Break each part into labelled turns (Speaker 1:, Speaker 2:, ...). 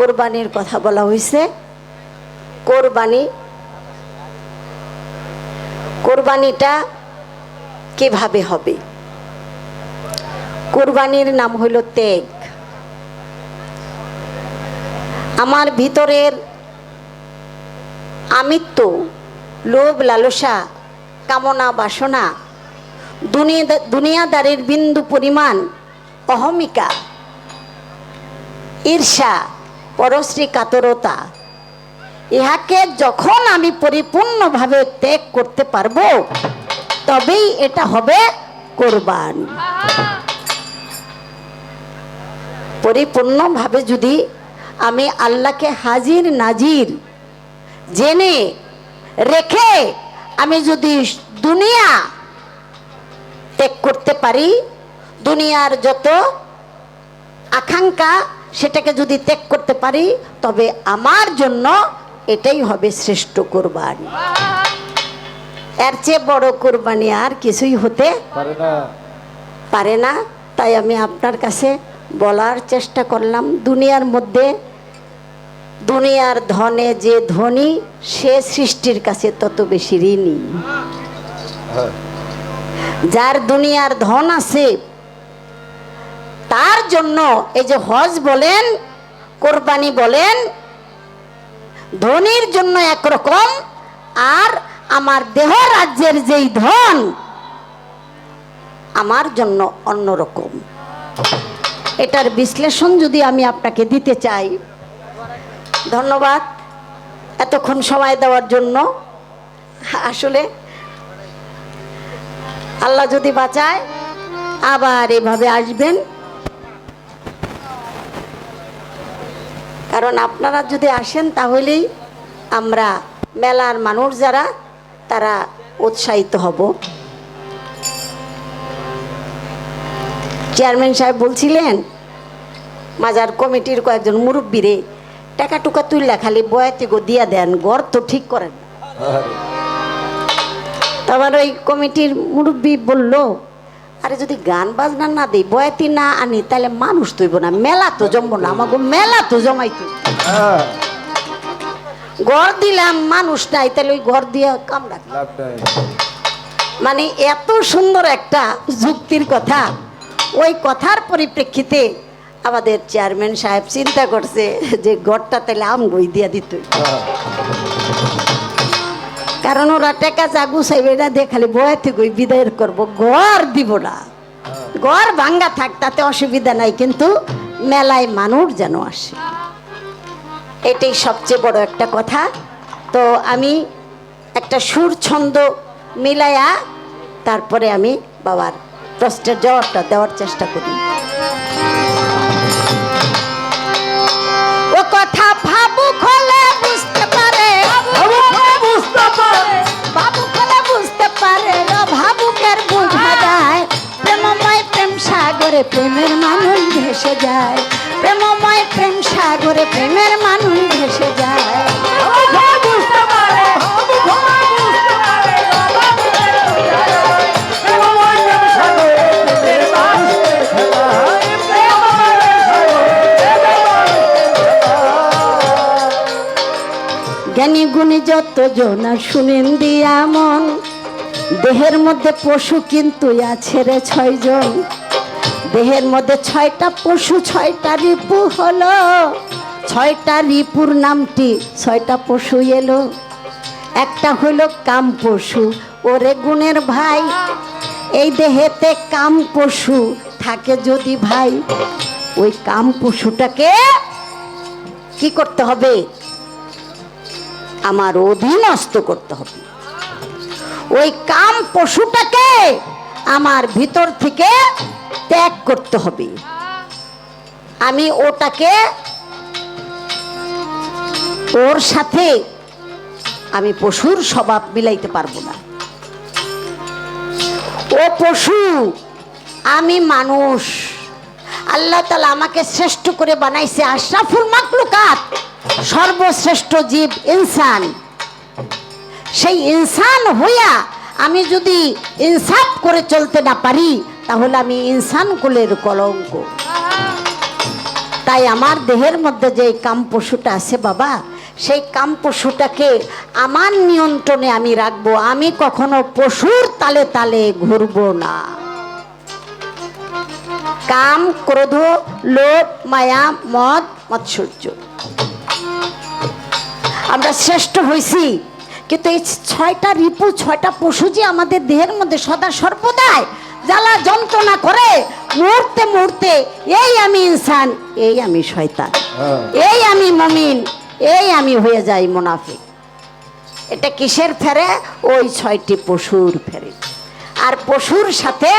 Speaker 1: কোরবানির কথা বলা হয়েছে। কোরবানিটা কিভাবে হবে? কোরবানির নাম হইল ত্যাগ। আমার ভিতরের আমিত্ব, লোভ, লালসা, কামনা, বাসনা, দুনিয়াদারের বিন্দু পরিমাণ অহমিকা, ঈর্ষা, পরশ্রী কাতরতা, ইহাকে যখন আমি পরিপূর্ণভাবে ত্যাগ করতে পারবো তবেই এটা হবে কোরবান। পরিপূর্ণভাবে যদি আমি আল্লাহকে হাজির নাজির জেনে রেখে আমি যদি দুনিয়া ত্যাগ করতে পারি, দুনিয়ার যত আকাঙ্ক্ষা সেটাকে যদি ত্যাগ করতে পারি, তবে আমার জন্য এটাই হবে শ্রেষ্ঠ কোরবানি। এর চেয়ে বড় কোরবানি আর কিছুই হতে পারে না। তাই আমি আপনার কাছে বলার চেষ্টা করলাম, দুনিয়ার মধ্যে দুনিয়ার ধনে যে ধনী সে সৃষ্টির কাছে তত বেশি ঋণী। যার দুনিয়ার ধন আছে তার জন্য এই যে হজ বলেন, কোরবানি বলেন, ধনীর জন্য একরকম, আর আমার দেহ রাজ্যের যেই ধন আমার জন্য অন্যরকম। এটার বিশ্লেষণ যদি আমি আপনাকে দিতে চাই। ধন্যবাদ এতক্ষণ সময় দেওয়ার জন্য। আসলে আল্লাহ যদি বাঁচায় আবার এভাবে আসবেন, কারণ আপনারা যদি আসেন তাহলেই আমরা মেলার মানুষ যারা তারা উৎসাহিত হব। চেয়ারম্যান সাহেব বলছিলেন মাজার কমিটির কয়েকজন মুরব্বীরে টাকা টুকা তুললে খালি বয়াতি গো দিয়া দেন, ঘর তো ঠিক করেন। তারপর ওই কমিটির মুরব্বী বলল, আরে যদি গান বাজনা না দিই, বয়াতি না আনি, তাহলে মানুষ তৈব না, মেলা তো জমবো না, আমাকে মেলা তো জমাইতো। ঘর দিলাম মানুষ নাই, তাহলে ওই ঘর দিয়ে কাম রাখ। মানে এত সুন্দর একটা যুক্তির কথা, ওই কথার পরিপ্রেক্ষিতে আমাদের চেয়ারম্যান সাহেব চিন্তা করছে যে ঘরটা তাহলে আমগই দিয়া দিত। কারণ ওরা টেকা চাগু চাইবে না, দেখালে বয়াতে গই বিদায় করবো, ঘর দিব না। ঘর ভাঙ্গা থাক তাতে অসুবিধা নাই, কিন্তু মেলায় মানুষ যেন আসে, এটাই সবচেয়ে বড় একটা কথা। তো আমি একটা সুর ছন্দ মিলাইয়া তারপরে আমি বাবার প্রশ্নের জবাবটা দেওয়ার চেষ্টা করি। ও কথা ভাবুক হলে বুঝতে পারে, ভাবুক হলে বুঝতে পারে, ভাবুকের বুঝা যায়, প্রেমময় প্রেম সাগরে প্রেমের মানুষ ভেসে যায়, প্রেমময় প্রেম সাগরে প্রেমের মানুষ ভেসে যায়। জ্ঞানী গুণী যত জনা শুনেন দিয়া মন, দেহের মধ্যে পশু কিন্তু আছে রে 6 জন। দেহের মধ্যে 6টা পশু 6টা রিপু হলো, 6টা রিপুর নামটি 6টা পশু এলো। একটা হইল কাম পশু, ওরে গুণের ভাই, এই দেহেতে কাম পশু থাকে যদি ভাই, ওই কাম পশুটাকে কি করতে হবে? আমার অধীনস্থ করতে হবে। ওই কাম পশুটাকে আমার ভিতর থেকে ত্যাগ করতে হবে। আমি ওটাকে, ওর সাথে আমি পশুর স্বভাব মিলাইতে পারবো না। ও পশু, আমি মানুষ। আল্লাহ তাআলা আমাকে শ্রেষ্ঠ করে বানাইছে, আশরাফুল মাখলুকাত, সর্বশ্রেষ্ঠ জীব ইনসান। সেই ইনসান হইয়া আমি যদি ইনসাফ করে চলতে না পারি, তাহলে আমি ইনসান কুলের কলঙ্ক। তাই আমার দেহের মধ্যে যে কাম পশুটা আছে বাবা, সেই কাম পশুটাকে আমার নিয়ন্ত্রণে আমি রাখবো। আমি কখনো পশুর তালে তালে ঘুরবো না। কাম, ক্রোধ, লোভ, মায়া, মদ, মাৎসর্য। আমরা শ্রেষ্ঠ হইছি, কিন্তু এই 6টা রিপু, 6টা পশু যে আমাদের দেহের মধ্যে সদা সর্বদাই জ্বালা যন্ত্রণা করে, মুহূর্তে মুহূর্তে এই আমি ইনসান, এই আমি শয়তান, এই আমি মুমিন, এই আমি হয়ে যাই মুনাফিক। এটা কিসের ফেরে? ওই 6টি পশুর ফেরে। আর পশুর সাথে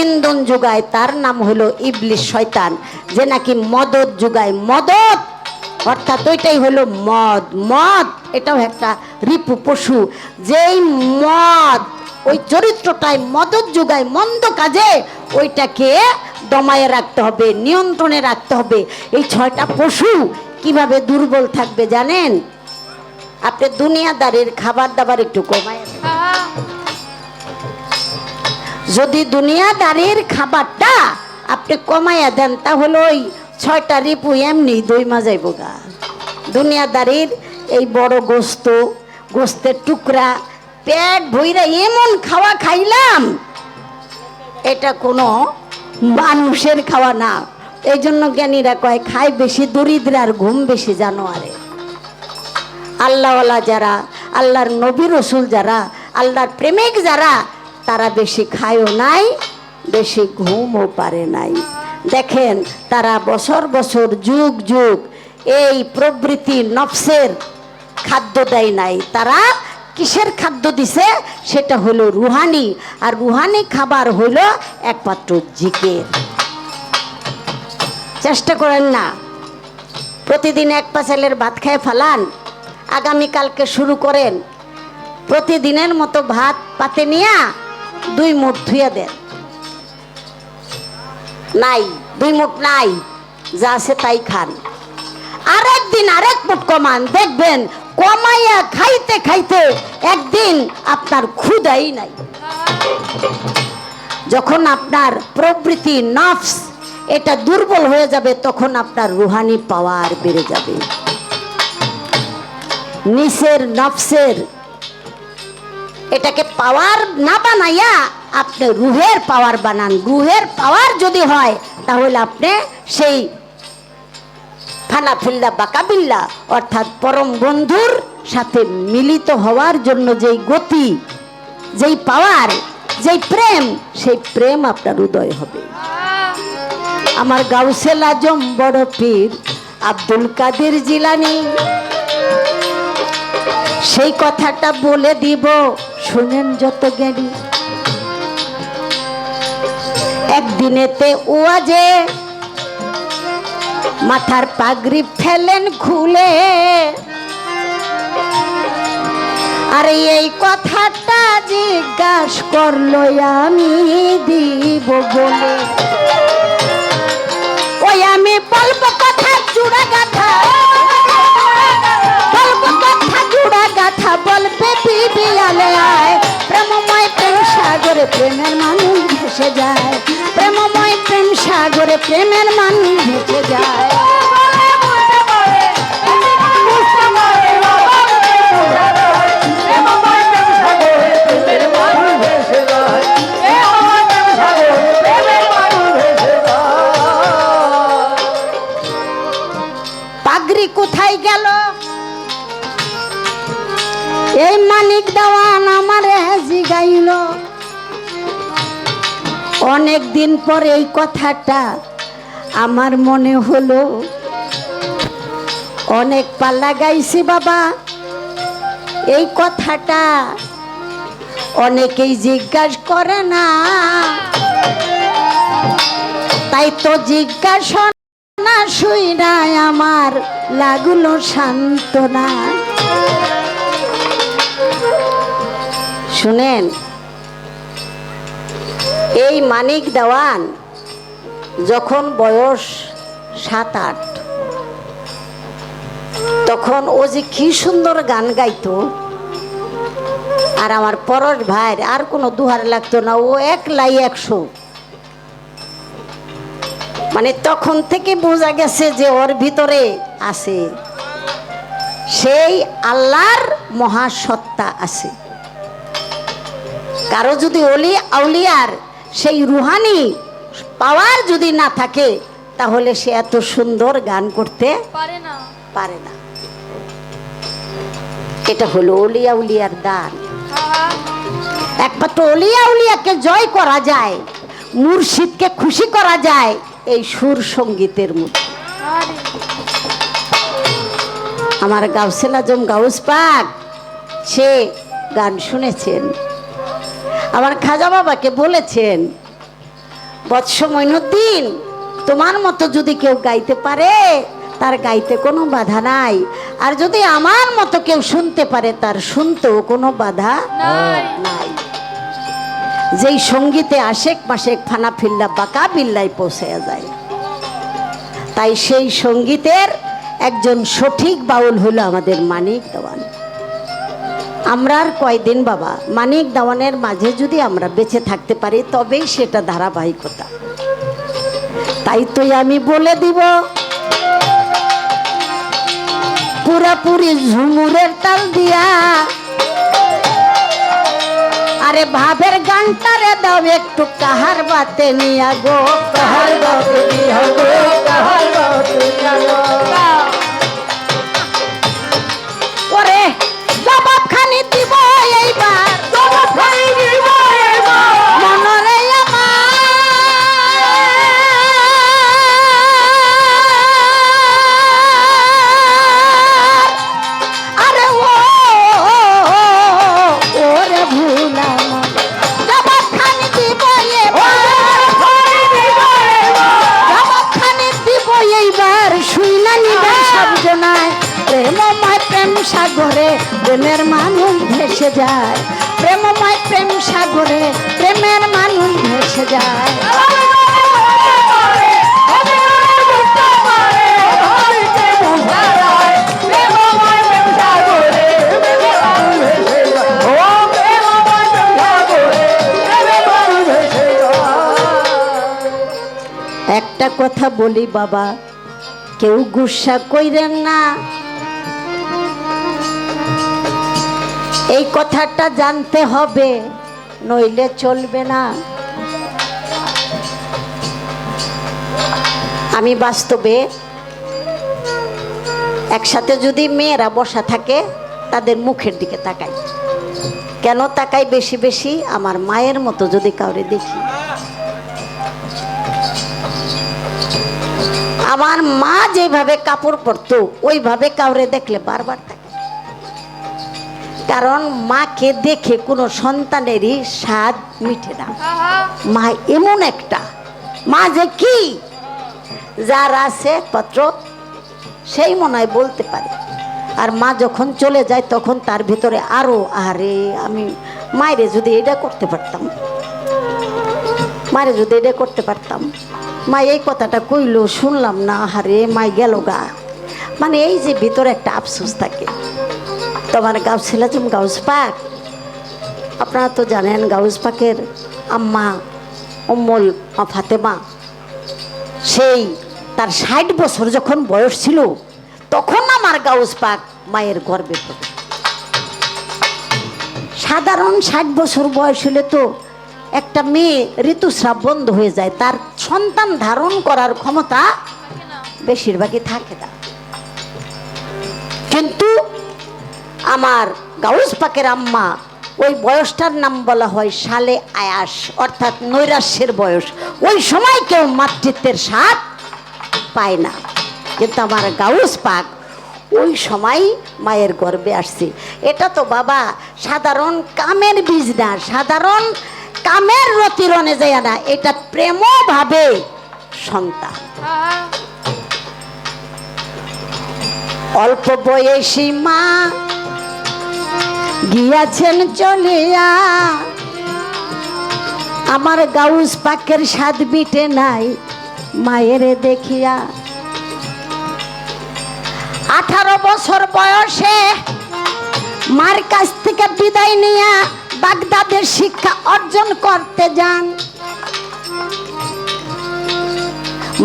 Speaker 1: ইন্ধন যোগায়, তার নাম হলো ইবলিস, শয়তান, যে নাকি মদত যোগায়। মদত অর্থাৎ ওইটাই হলো মদ। মদ এটাও একটা রিপু পশু। যেই মদ, ওই চরিত্রটায় মদত যোগায় মন্দ কাজে, ওইটাকে দমায়ে রাখতে হবে, নিয়ন্ত্রণে রাখতে হবে। এই 6টা পশু কিভাবে দুর্বল থাকবে জানেন? আপনি দুনিয়াদারির খাবার দাবার একটু কমায় দেন। যদি দুনিয়াদারির খাবারটা আপনি কমাইয়া দেন, তাহলে ওই 6টা রিপু এমনি দইমা যাইব গা। দুনিয়াদারির এই বড় গোস্ত, গোস্তের টুকরা, পেট ভইরা এমন খাওয়া খাইলাম, এটা কোনো মানুষের খাওয়া না। এই জন্য জ্ঞানীরা কয়, খায় বেশি দরিদ্র আর ঘুম বেশি জানোয়ারে। আল্লাহওয়ালা যারা, আল্লাহর নবী রসুল যারা, আল্লাহর প্রেমিক যারা, তারা বেশি খায়ও নাই, বেশি ঘুমও পারে নাই। দেখেন, তারা বছর বছর, যুগ যুগ এই প্রবৃত্তি নফসের খাদ্য দেয় নাই। তারা কিসের খাদ্য দিছে? সেটা হলো রুহানি। আর রুহানি খাবার হলো একমাত্র জিকির। চেষ্টা করেন না, প্রতিদিন 1 পাঁচালের ভাত খেয়ে ফেলান, আগামীকালকে শুরু করেন। প্রতিদিনের মতো ভাত পাতে নিয়ে 2 মুঠ ধুয়ে দেন। নাই, 2 মুঠ নাই, যা আছে তাই খান। আরেকদিন আরেক মুঠ কমান, দেখবেন কমাইয়া খাইতে খাইতে একদিন আপনার ক্ষুধাই নাই। যখন আপনার প্রবৃত্তি নফস এটা দুর্বল হয়ে যাবে, তখন আপনার রুহানি পাওয়ার বেড়ে যাবে। নিচের নফসের এটাকে পাওয়ার না বানাইয়া আপনি রুহের পাওয়ার বানান। রুহের পাওয়ার যদি হয়, তাহলে আপনি সেই ফানাফিল্লা বাকাবিল্লা অর্থাৎ পরম বন্ধুর সাথে মিলিত হওয়ার জন্য যেই গতি, যেই পাওয়ার, যেই প্রেম, সেই প্রেম আপনার উদয় হবে। আমার গাউসেল আজম বড় পীর আব্দুল কাদের জিলানী সেই কথাটা বলে দিব, শুনেন যত জ্ঞানী। একদিনেতে ওয়াজে মাথার পাগড়ি ফেলেন খুলে, আর এই কথাটা জিজ্ঞাসা করলো আমি দিব বলে। ওই আমি বলবো কথা জুড়া গাথা, বলবো কথা জুড়া গাথা, বলবে বিবি আলে আয়। প্রেমময় প্রেম সাগরে প্রেমের মানুষ ভেসে যায়, প্রেমময় প্রেম সাগরে প্রেমের মানুষ ভেসে যায়। পাগড়ি কোথায় গেল? এই মানিক দেওয়ান আমারে জিগাইল। অনেক দিন পর এই কথাটা আমার মনে হলো। অনেক পাল্লা গাইছি বাবা, এই কথাটা অনেকেই জিজ্ঞাসা করে না, তাই তো জিজ্ঞাসা না শুইনা আমার লাগলো সান্ত্বনা। শুনেন, এই মানিক দেওয়ান যখন বয়স 7-8, তখন ও যে কি সুন্দর গান গাইতো। আর আমার পরশ ভাইয়ের আর কোনো দুহার লাগতো না, ও 1 লাই 100। মানে তখন থেকে বোঝা গেছে যে ওর ভিতরে আছে সেই আল্লাহর মহাসত্তা আছে। কারো যদি অলি আউলিয়ার সেই রুহানি পাওয়ার যদি না থাকে তাহলে সে এত সুন্দর গান করতে পারে না। এটা হলো অলি আউলিয়ার দান। একমাত্র অলি আউলিয়াকে জয় করা যায়, মুর্শিদকে খুশি করা যায় এই সুর সঙ্গীতের মধ্যে। আমার গাউসুল আজম গাউস পাক সে গান শুনেছেন, আমার খাজা বাবাকে বলেছেন, বৎস মঈনুদ্দিন তোমার মতো যদি কেউ গাইতে পারে তার গাইতে কোনো বাধা নাই, আর যদি আমার মতো কেউ শুনতে পারে তার শুনতেও কোনো বাধা নাই। যেই সঙ্গীতে আশেক মাশেক ফানা ফিল্লা বাঁকা বিল্লাই পৌঁছে যায়, তাই সেই সঙ্গীতের একজন সঠিক বাউল হলো আমাদের মানিক দেওয়ান। আমরা আর কয়দিন বাবা মানিক দেওয়ানের মাঝে যদি আমরা বেঁচে থাকতে পারি তবেই সেটা ধারাবাহিকতা। তাই তো আমি বলে দিব, পুরাপুরি ঝুমুরের তাল দিয়া আরে ভাবের গানটারে দাও একটু কাহার বাতে নিয়া গো, কাহার বাতে নিয়া গো, কাহার বাতে নিয়া গো। ওরে জবাব খানি দিব এইবার, জবাব খানি দিব এইবার মনরে আমার। আরে ওরে ভুলা জবাব খানি দিব এইবার শুই না নিবে সব জনায়। প্রেমময় প্রেম সাগরে প্রেমের মানুষ ভেসে যায়, প্রেমময় প্রেম সাগরে প্রেমের মানুষ ভেসে যায়। একটা কথা বলি বাবা, কেউ গুসা কইরেন না, এই কথাটা জানতে হবে, নইলে চলবে না। আমি বাস্তবে একসাথে যদি মেয়েরা বসা থাকে তাদের মুখের দিকে তাকাই। কেন তাকাই বেশি বেশি? আমার মায়ের মতো যদি কাউরে দেখি, আমার মা যেভাবে কাপড় পরতো ওইভাবে কাউরে দেখলে বারবার থাকে। কারণ মাকে দেখে কোনো সন্তানেরই স্বাদ মিটে না। মা এমন একটা মা যে কি, যার আছে পত্র সেই মনে হয় বলতে পারে। আর মা যখন চলে যায় তখন তার ভিতরে আরো, আরে আমি মায়েরে যদি এটা করতে পারতাম, মায়ের যদি এটা করতে পারতাম, মা এই কথাটা কইলো শুনলাম না, হারে মাই গেল গা, মানে এই যে ভিতরে একটা আফসোস থাকে। তোমার গাউসুল আজম গাউস পাক, আপনারা তো জানেন গাউস পাকের আম্মা উম্মুল ফাতেমা সেই তার 60 বছর যখন বয়স ছিল তখন আমার গাউস পাক মায়ের গর্ভে পড়ে। সাধারণ 60 বছর বয়স হলে তো একটা মেয়ে ঋতুস্রাব বন্ধ হয়ে যায়, তার সন্তান ধারণ করার ক্ষমতা বেশিরভাগই থাকে না। কিন্তু আমার গাউস পাকের আম্মা ওই বয়সটার নাম বলা হয় সালে আয়াস, অর্থাৎ নৈরাশ্যের বয়স। ওই সময় কেউ মাতৃত্বের স্বাদ পায় না, কিন্তু আমার গাউস পাক ওই সময় মায়ের গর্ভে আসছে। এটা তো বাবা সাধারণ কামের বীজ না, সাধারণ কামের রতিরণে যায় না, এটা প্রেমভাবে সন্তান। অল্প বয়সী মা গিয়াছেন চলিয়া, আমার গাউস পাকের স্বাদ মিটে নাই মায়ের দেখিয়া। 18 বছর বয়সে মার কাছ থেকে বিদায় নিয়া বাগদাদের শিক্ষা অর্জন করতে যান।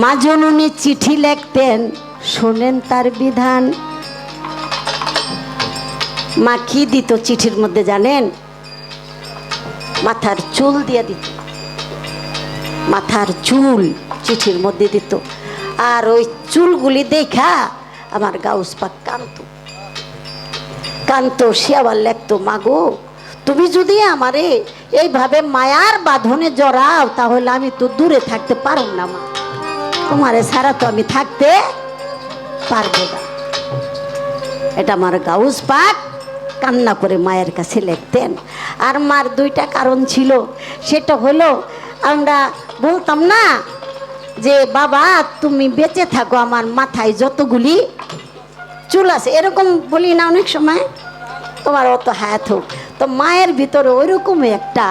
Speaker 1: মা জননী চিঠি লিখতেন, শোনেন তার বিধান। মা কি দিত চিঠির মধ্যে জানেন? মাথার চুল দিয়ে দিত, মাথার চুল চিঠির মধ্যে দিত। আর ওই চুলগুলি দেখা আমার গাউস পাক কান্ত সে আবার লেখতো, মাগো তুমি যদি আমারে এইভাবে মায়ার বাঁধনে জড়াও তাহলে আমি তো দূরে থাকতে পারব না মা, তোমারে ছাড়া তো আমি থাকতে পারবো না। এটা আমার গাউস পাক কান্না করে মায়ের কাছে লিখতেন। আর মার দুইটা কারণ ছিল, সেটা হলো আমরা বলতাম না যে বাবা তুমি বেঁচে থাকো, আমার মাথায় যতগুলি চুল আছে, এরকম বলি না অনেক সময়, তোমার অত হায়াত হোক। তো মায়ের ভিতরে ওইরকম একটা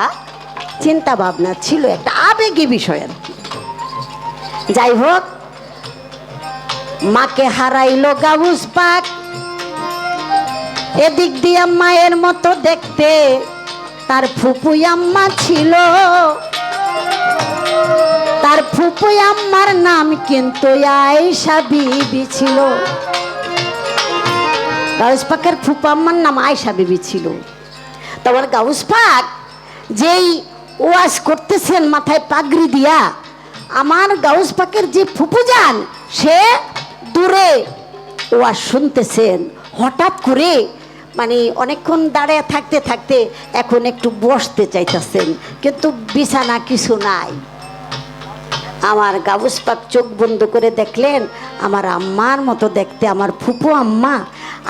Speaker 1: চিন্তা ভাবনা ছিল, একটা আবেগী বিষয় আর কি। যাই হোক, মাকে হারাইলো গাউস পাক, এদিক দিয়ে মায়ের মতো দেখতে তার ফুপু আম্মা ছিল। তার ফুপু আম্মার নাম কিন্তু আয়েশা বিবি ছিল। গাউস পাকের ফুপু আম্মার নাম আয়েশা বিবি ছিল। তারপর গাউস পাক যেই ওয়াজ করতেছেন মাথায় পাগড়ি দিয়া, আমার গাউস পাকের যে ফুপু যান সে দূরে ওয়াজ শুনতেছেন। হঠাৎ করে মানে অনেকক্ষণ দাঁড়িয়ে থাকতে থাকতে এখন একটু বসতে চাইতেছেন, কিন্তু বিছানা কিছু নাই। আমার গাউস পাক চোখ বন্ধ করে দেখলেন আমার আম্মার মতো দেখতে আমার ফুপু আম্মা।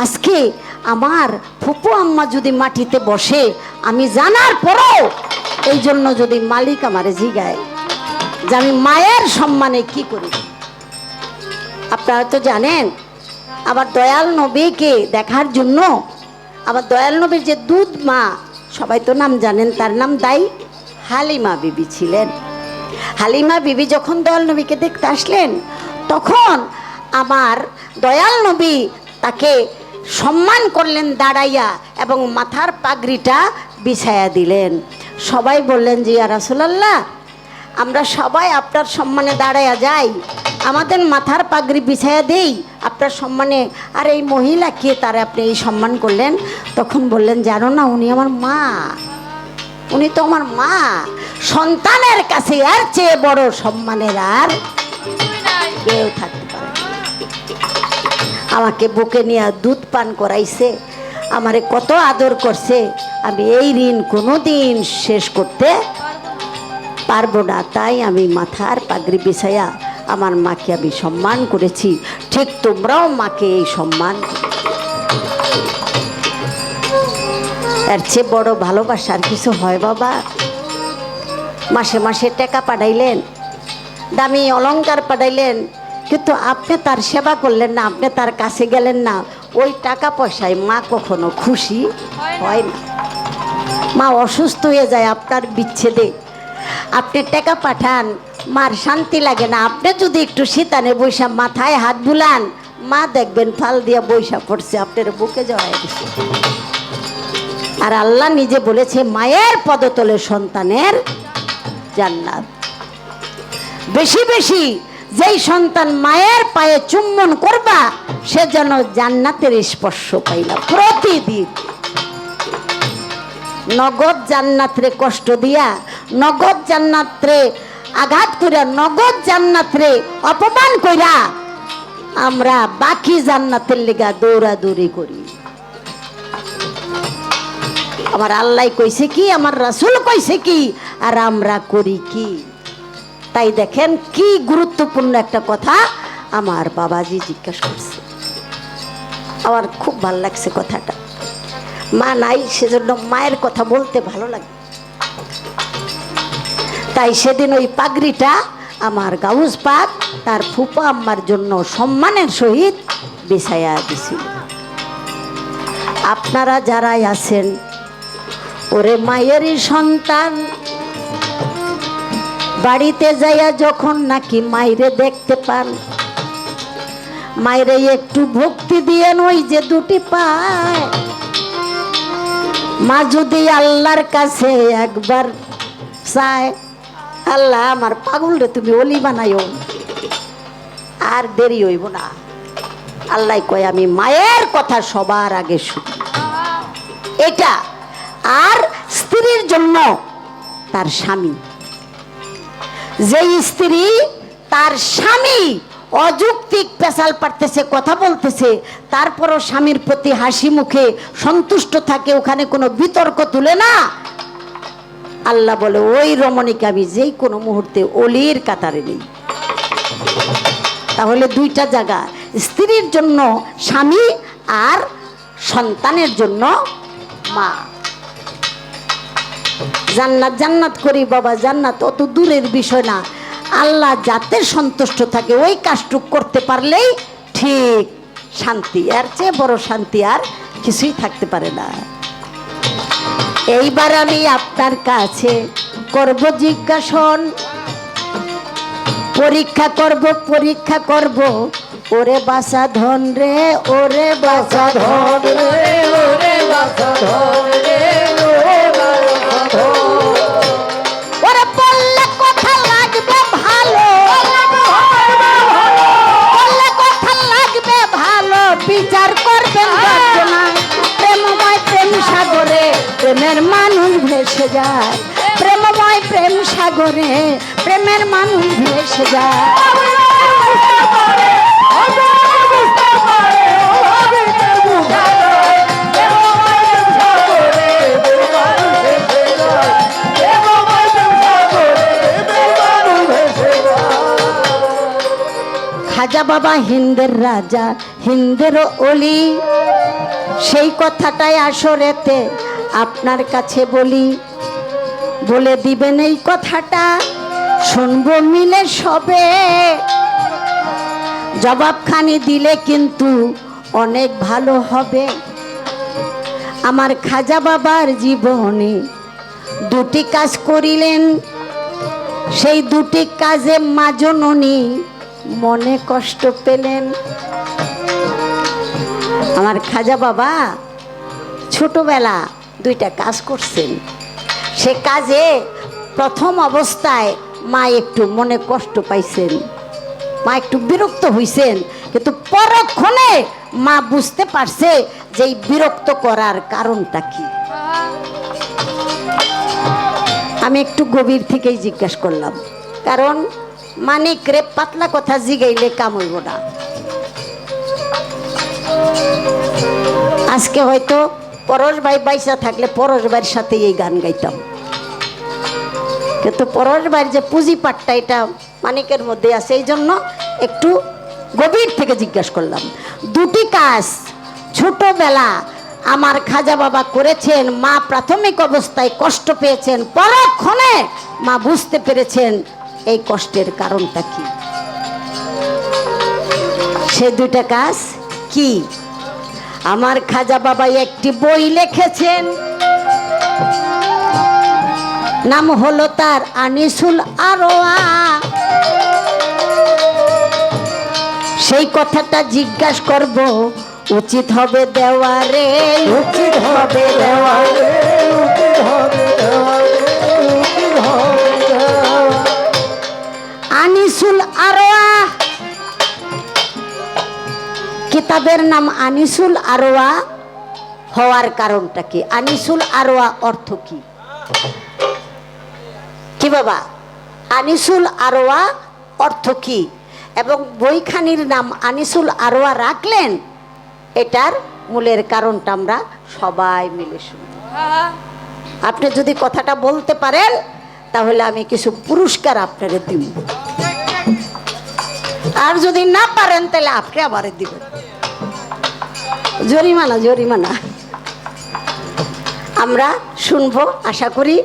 Speaker 1: আজকে আমার ফুপু আম্মা যদি মাটিতে বসে, আমি জানার পরও এই জন্য যদি মালিক আমারে জিগায় যে আমি মায়ের সম্মানে কি করি। আপনারা তো জানেন আবার দয়াল নবীকে দেখার জন্য আবার দয়াল নবীর যে দুধ মা, সবাই তো নাম জানেন, তার নাম দাই হালিমা বিবি ছিলেন। হালিমা বিবি যখন দয়াল নবীকে দেখতে আসলেন, তখন আমার দয়াল নবী তাকে সম্মান করলেন দাঁড়াইয়া এবং মাথার পাগড়িটা বিছায়া দিলেন। সবাই বললেন যে ইয়া রাসূলুল্লাহ, আমরা সবাই আপনার সম্মানে দাঁড়াইয়া যাই, আমাদের মাথার পাগড়ি বিছায়া দেই আপনার সম্মানে। আর এই মহিলা কে, তারা আপনি এই সম্মান করলেন? তখন বললেন, জানো না উনি আমার মা, উনি তো আমার মা। সন্তানের কাছে আর চেয়ে বড় সম্মানের আর কেউ থাকতে পারে। আমাকে বুকে নিয়ে দুধ পান করাইছে, আমারে কত আদর করছে, আমি এই ঋণ কোনোদিন শেষ করতে পারবো না। তাই আমি মাথার পাগড়ি বিছাইয়া আমার মাকে আমি সম্মান করেছি, ঠিক তোমরাও মাকে এই সম্মান। এর চেয়ে বড় ভালোবাসার কিছু হয় বাবা? মাসে মাসে টাকা পাঠাইলেন, দামি অলংকার পাঠাইলেন, কিন্তু আপনি তার সেবা করলেন না, আপনি তার কাছে গেলেন না। ওই টাকা পয়সায় মা কখনো খুশি হয় না। মা অসুস্থ হয়ে যায় আপনার বিচ্ছেদে, আপনি টাকা পাঠান, মার শান্তি লাগে না। আপনি যদি একটু শীতানে বৈশা মাথায় হাত বুলান, মা দেখবেন ফাল দিয়া বৈশা পড়ছে, আপনার বুকে যাওয়া গেছে। আর আল্লাহ নিজে বলেছে মায়ের পদতলে সন্তানের জান্নাত। বেশি বেশি যেই সন্তান মায়ের পায়ে চুম্বন করবা, সে যেন জান্নাতের স্পর্শ পাইলা প্রতিদিন। নগদ জান্নাতরে কষ্ট দিয়া, নগদ জান্নাতরে আঘাত কইরা, নগদ জান্নাতরে অপমান কইরা আমরা বাকি জান্নাতের লেগা দৌড়াদৌড়ি করি। আমার আল্লাহ কইছে কি, আমার রাসূল কইছে কি, আর আমরা করি কি? তাই দেখেন কি গুরুত্বপূর্ণ একটা কথা আমার বাবাজি জিজ্ঞাসা করছে। আমার খুব ভালো লাগছে কথাটা। মা নাই, সেজন্য মায়ের কথা বলতে ভালো লাগে। তাই সেদিন ওই পাগড়িটা আমার গাউস পাক তার ফুপা আম্মার জন্য সম্মানের সহিত বিছাইয়া দিছিল। আপনারা যারাই আছেন, ওরে মায়েরই সন্তান, বাড়িতে যাইয়া যখন নাকি মাইরে দেখতে পান, মাইরে একটু ভক্তি দিয়েন, ওই যে দুটি পায়। মা যদি আল্লাহর কাছে একবার চায়, আল্লাহ আমার পাগল রে তুমি অলি বানাইও, আর দেরি হইব না। আল্লাহ কয় আমি মায়ের কথা সবার আগে শুনি। এটা আর স্ত্রীর জন্য তার স্বামী, যেই স্ত্রী তার স্বামী অযৌক্তিক পেশাল পারতেছে, কথা বলতেছে, তারপরও স্বামীর প্রতি হাসি মুখে সন্তুষ্ট থাকে, ওখানে কোনো বিতর্ক তুলে না, আল্লাহ বলে ওই রমণীকে আমি যেই কোনো মুহূর্তে অলির কাতারে নেই। তাহলে দুইটা জায়গা, স্ত্রীর জন্য স্বামী আর সন্তানের জন্য মা। জান্নাত জান্নাত করি বাবা, জান্নাত অত দূরের বিষয় না। আল্লাহ যাতে সন্তুষ্ট থাকে ওই কাজটুক করতে পারলেই ঠিক শান্তি, এর চেয়ে বড় শান্তি আর কিছুই থাকতে পারে না। এইবার আমি আপনার কাছে করব জিজ্ঞাসন, পরীক্ষা করব ওরে বাসা ধন রে, ওরে বাসা ধন রে, ওরে বাসা ধন রে, ওরে বললে কথা লাগবে ভালো, বললে কথা লাগবে ভালো, বিচার করবেন বর্জনা। প্রেমময় প্রেম সাগরে প্রেমের মানুষ ভেসে যায়, প্রেমময় প্রেম সাগরে প্রেমের মানুষ ভেসে যায়। খাজা বাবা হিন্দের রাজা, হিন্দের অলি, সেই কথাটাই আসরেতে আপনার কাছে বলি। বলে দিবেন এই কথাটা, শুনবো মিলে সবে, জবাবখানি দিলে কিন্তু অনেক ভালো হবে। আমার খাজা বাবার জীবনে দুটি কাজ করিলেন, সেই দুটি কাজে মা জননী মনে কষ্ট পেলেন। আমার খাজা বাবা ছোটবেলা দুইটা কাজ করছেন, সে কাজে প্রথম অবস্থায় মা একটু মনে কষ্ট পাইছেন, মা একটু বিরক্ত হইছেন, কিন্তু পরক্ষণে মা বুঝতে পারছে যে এই বিরক্ত করার কারণটা কি। আমি একটু গভীর থেকেই জিজ্ঞাসা করলাম, কারণ মানিক রে পাতলা কথা জিগাইলে কাম হইব না। আজকে হয়তো পরশ ভাই বাইসা থাকলে পরশ ভাইয়ের সাথে এই গান গাইতাম, কিন্তু পরশ ভাইয়ের যে পুঁজি পাটটা এটা মানিকের মধ্যে আছে, এই জন্য একটু গভীর থেকে জিজ্ঞাসা করলাম। দুটি কাজ ছোটবেলা আমার খাজা বাবা করেছেন, মা প্রাথমিক অবস্থায় কষ্ট পেয়েছেন, পরক্ষণে মা বুঝতে পেরেছেন এই কষ্টের কারণটা কি। সে দুইটা কাজ কি? আমার খাজা বাবা একটি বই লিখেছেন, নাম হলো তার আনিসুল আরোয়া। সেই কথাটা জিজ্ঞাসা করব, উচিত হবে দেওয়ারে, উচিত হবে দেওয়ারে, উচিত হবে দেওয়ারে, উচিত হবে দেওয়ারে। আনিসুল আরোয়া, কিতাবের নাম আনিসুল আরোয়া হওয়ার কারণটা কি? আনিসুল আরোয়া অর্থ কি? কি বাবা, আনিসুল আরোয়া অর্থ কি? এবং বইখানির নাম আনিসুল আরোয়া রাখলেন, এটার মূলের কারণটা আমরা সবাই মিলে শুনি। আপনি যদি কথাটা বলতে পারেন তাহলে আমি কিছু পুরস্কার আপনারে দিব, আর যদি না পারেন তাহলে আপনি আবার দিবেন জরিমানা। জরিমানা আমরা শুনবো, আশা করি